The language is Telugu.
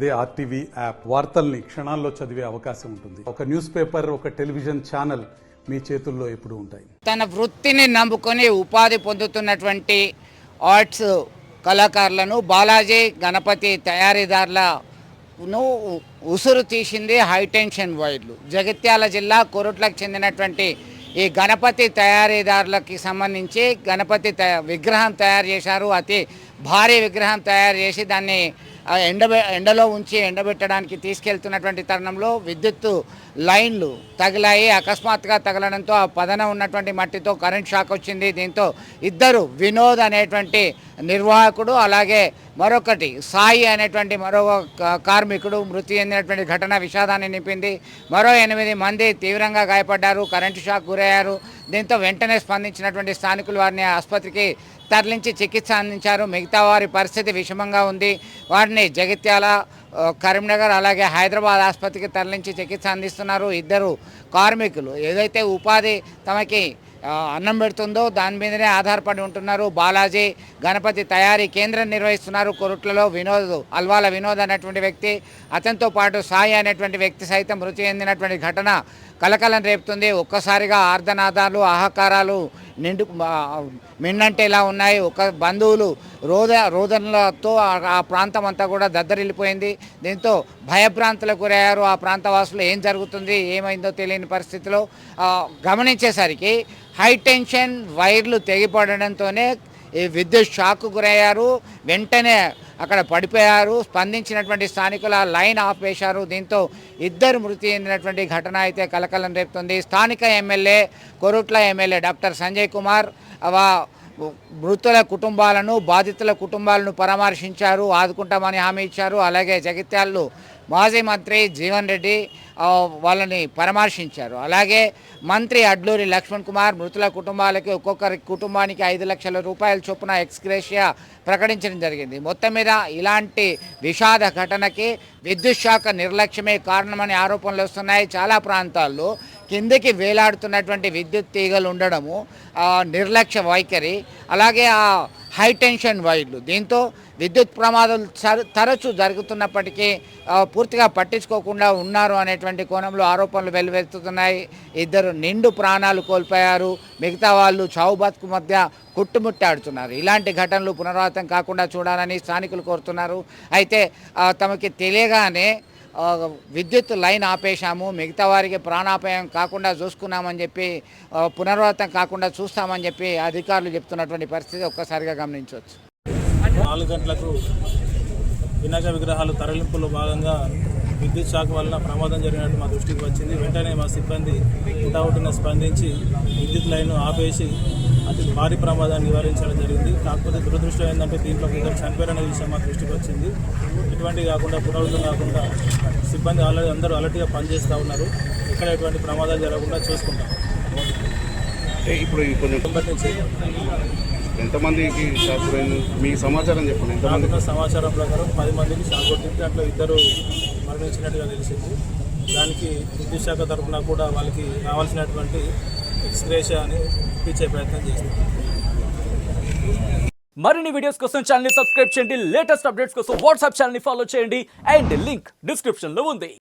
అదే ఆర్టీవీ యాప్ వార్తల్ని క్షణాల్లో చదివే అవకాశం ఉంటుంది. ఒక న్యూస్ పేపర్, ఒక టెలివిజన్ ఛానల్ మీ చేతుల్లో ఎప్పుడూ ఉంటాయి. తన వృత్తిని నమ్ముకొని ఉపాధి పొందుతున్నటువంటి ఆర్ట్స్ కళాకారులను బాలాజీ గణపతి తయారీదారులను ఉసురు తీసింది హైటెన్షన్ వైర్లు. జగిత్యాల జిల్లా కొరుట్లకు చెందినటువంటి ఈ గణపతి తయారీదారులకి సంబంధించి గణపతి విగ్రహం తయారు చేశారు. అతి భారీ విగ్రహం తయారు చేసి దాన్ని ఎండలో ఉంచి ఎండబెట్టడానికి తీసుకెళ్తున్నటువంటి తరుణంలో విద్యుత్తు లైన్లు తగిలాయి. అకస్మాత్తుగా తగలడంతో ఆ పదన ఉన్నటువంటి మట్టితో కరెంట్ షాక్ వచ్చింది. దీంతో ఇద్దరు వినోద్ అనేటువంటి నిర్వాహకుడు, అలాగే మరొకటి సాయి అనేటువంటి మరో కార్మికుడు మృతి చెందినటువంటి ఘటన విషాదాన్ని నింపింది. మరో 8 మంది తీవ్రంగా గాయపడ్డారు, కరెంటు షాక్ గురయ్యారు. దీంతో వెంటనే స్పందించినటువంటి స్థానికులు వారిని ఆసుపత్రికి తరలించి చికిత్స అందించారు. మిగతా వారి పరిస్థితి విషమంగా ఉంది. వారిని జగిత్యాల, కరీంనగర్ అలాగే హైదరాబాద్ ఆసుపత్రికి తరలించి చికిత్స అందిస్తున్నారు. ఇద్దరు కార్మికులు ఏదైతే ఉపాధి తమకి అన్నం పెడుతుందో దాని మీదనే ఆధారపడి ఉంటున్నారు. బాలాజీ గణపతి తయారీ కేంద్రం నిర్వహిస్తున్నారు కొరుట్లలో. అల్వాల వినోద్ అనేటువంటి వ్యక్తి, అతనితో పాటు సాయి అనేటువంటి వ్యక్తి సైతం మృతి చెందినటువంటి ఘటన కలకలం రేపుతుంది. ఒక్కసారిగా ఆర్ధనాదాలు, ఆహాకారాలు మిన్నంటేలా ఉన్నాయి. ఒక బంధువులు రోదనలతో ఆ ప్రాంతం అంతా కూడా దద్దరిల్లిపోయింది. దీంతో భయభ్రాంతులకు గురయ్యారు ఆ ప్రాంత వాసులు. ఏం జరుగుతుంది, ఏమైందో తెలియని పరిస్థితిలో గమనించేసరికి హైటెన్షన్ వైర్లు తెగిపడడంతోనే ఈ విద్యుత్ షాక్ గురయ్యారు. వెంటనే అక్కడ పడిపోయారు. స్పందించినటువంటి స్థానికుల లైన్ ఆఫ్ వేశారు. దీంతో ఇద్దరు మృతి చెందినటువంటి ఘటన అయితే కలకలం రేపుతుంది. స్థానిక MLA, Korutla MLA doctor Sanjay Kumar మృతుల కుటుంబాలను, బాధితుల కుటుంబాలను పరామర్శించారు, ఆదుకుంటామని హామీ ఇచ్చారు. అలాగే జగిత్యాలలో మాజీ మంత్రి జీవన్ రెడ్డి వాళ్ళని పరామర్శించారు. అలాగే మంత్రి అడ్లూరి లక్ష్మణ్ కుమార్ మృతుల కుటుంబాలకి ఒక్కొక్కరి కుటుంబానికి 5 లక్షల రూపాయల చొప్పున ఎక్స్గ్రేషియా ప్రకటించడం జరిగింది. మొత్తం మీద ఇలాంటి విషాద ఘటనకి విద్యుత్ శాఖ నిర్లక్ష్యమే కారణమని ఆరోపణలు వస్తున్నాయి. చాలా ప్రాంతాల్లో కిందకి వేలాడుతున్నటువంటి విద్యుత్ తీగలు ఉండడము, నిర్లక్ష్య వైఖరి, అలాగే ఆ హైటెన్షన్ వైర్లు, దీంతో విద్యుత్ ప్రమాదాలు తరచూ జరుగుతున్నప్పటికీ పూర్తిగా పట్టించుకోకుండా ఉన్నారు అనేటువంటి కోణంలో ఆరోపణలు వెల్లువెత్తుతున్నాయి. ఇద్దరు నిండు ప్రాణాలు కోల్పోయారు, మిగతా వాళ్ళు చావు బతుకు మధ్య కుట్టుముట్టాడుతున్నారు. ఇలాంటి ఘటనలు పునరావృతం కాకుండా చూడాలని స్థానికులు కోరుతున్నారు. అయితే తమకి తెలియగానే విద్యుత్ లైన్ ఆపేశాము, మిగతా వారికి ప్రాణాపాయం కాకుండా చూసుకున్నామని చెప్పి, పునరావృతం కాకుండా చూస్తామని చెప్పి అధికారులు చెప్తున్నటువంటి పరిస్థితి ఒక్కసారిగా గమనించవచ్చు. 4 గంటలకు వినాయక విగ్రహాలు తరలింపులో భాగంగా విద్యుత్ షాక్ వలన ప్రమాదం జరిగినట్టు మా దృష్టికి వచ్చింది. వెంటనే మా సిబ్బంది హుటాహుటిన స్పందించి విద్యుత్ లైన్ ఆపేసి అతి భారీ ప్రమాదాన్ని నివారించడం జరిగింది. కాకపోతే దురదృష్టం ఏంటంటే దీంట్లో ఇద్దరు చనిపోయారనే విషయం మా దృష్టికి వచ్చింది. ఇటువంటి కాకుండా పునరావృతం కాకుండా సిబ్బంది అందరూ అలర్ట్గా పనిచేస్తూ ఉన్నారు. ఇక్కడ ఎటువంటి ప్రమాదాలు జరగకుండా చూసుకుంటాం. ఎంతమందికి షాక్ మీ సమాచారం చెప్పండి. నాకున్న సమాచారం ప్రకారం 10 మందికి షాక్ కొట్టింది. దాంట్లో ఇద్దరు మరణించినట్టుగా తెలిసింది. దానికి విద్యుత్ శాఖ తరఫున కూడా వాళ్ళకి కావాల్సినటువంటి ఎక్స్గ్రేషియాని ఇచ్చే ప్రయత్నం చేస్తాం. మరిన్ని వీడియోస్ కోసం ఛానల్ ని సబ్స్క్రైబ్ చేయండి. లేటెస్ట్ అప్డేట్స్ కోసం వాట్సాప్ ఛానల్ ని ఫాలో చేయండి. అండ్ లింక్ డిస్క్రిప్షన్ లో ఉంది.